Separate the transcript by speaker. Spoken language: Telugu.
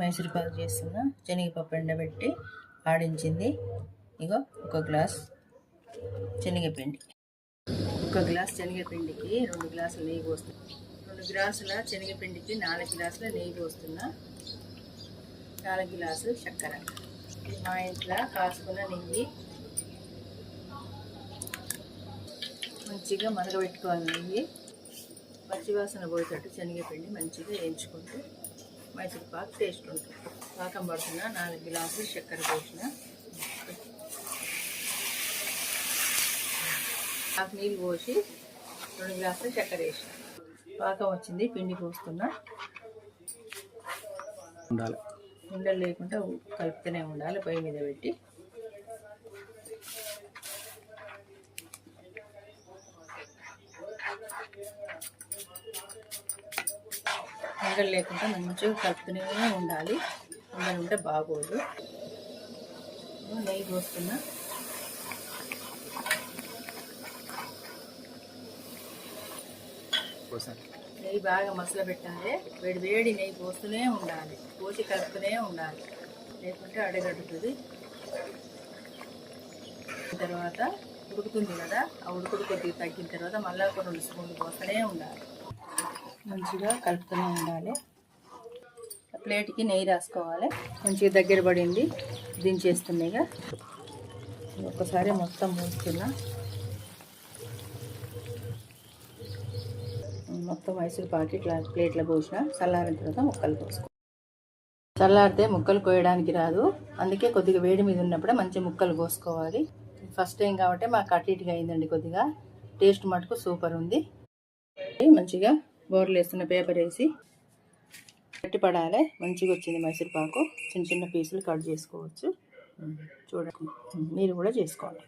Speaker 1: మైసూర్ పాకు చేస్తున్నా. శనగపప్పు ఎండబెట్టి ఆడించింది. ఇగో ఒక గ్లాస్ శనగపిండి. ఒక గ్లాస్ శనగపిండికి 2 గ్లాసుల నెయ్యి పోస్తున్నా. 2 గ్లాసుల శనగపిండికి 4 గ్లాసుల నెయ్యి పోస్తున్నా. 4 గ్లాసులు చక్కెర. మా ఇంట్లో కాసుకున్న నెయ్యి మంచిగా మరగబెట్టుకోవాలి. నెయ్యి పచ్చివాసన పోయేటట్టు శనగపిండి మంచిగా వేయించుకుంటూ మైసూర్ పాకు టేస్ట్ ఉంటుంది. పాకం పడుతున్న 4 గ్లాసులు చక్కెర పోసిన. నీళ్ళు పోసి 2 గ్లాసులు చక్కెర వేసిన. పాకం వచ్చింది. పిండి పోస్తున్నా. ఉండలు లేకుండా కలుపుతూనే ఉండాలి. పొయ్యి మీద పెట్టి ఉండలు లేకుండా మంచిగా కలుపుతూనే ఉండాలి. ఉండలు ఉంటే బాగోదు. నెయ్యి పోస్తున్నా. నెయ్యి బాగా మసల పెట్టాలి. వేడి నెయ్యి పోస్తూనే ఉండాలి. పోసి కలుపుతూనే ఉండాలి, లేకుంటే అడగడుతుంది. తర్వాత ఉడుకుతుంది కదా, ఆ ఉడుకుడు కొద్దిగా తగ్గిన తర్వాత మళ్ళీ ఒక 2 స్పూన్లు పోస్తూనే ఉండాలి. మంచిగా కలుపుతూనే ఉండాలి. ప్లేట్కి నెయ్యి రాసుకోవాలి. మంచిగా దగ్గర పడింది. దించేస్తున్నాయిగా. ఒక్కసారి మొత్తం పోస్తున్నా. మొత్తం మైసూర్ పాకు ఇట్లా ప్లేట్లో పోసిన. చల్లారిన తర్వాత ముక్కలు పోసుకో. చల్లారితే ముక్కలు కోయడానికి రాదు. అందుకే కొద్దిగా వేడి మీద ఉన్నప్పుడే మంచి ముక్కలు కోసుకోవాలి. ఫస్ట్ టైం కాబట్టి మాకు అటు ఇటుగా అయిందండి. కొద్దిగా టేస్ట్ మటుకు సూపర్ ఉంది. మంచిగా బోర్లు వేస్తున్న పేపర్ వేసి గట్టి పడాలి. మంచిగా వచ్చింది మైసూర్ పాకు. చిన్న చిన్న పీసులు కట్ చేసుకోవచ్చు. చూడండి, మీరు కూడా చేసుకోండి.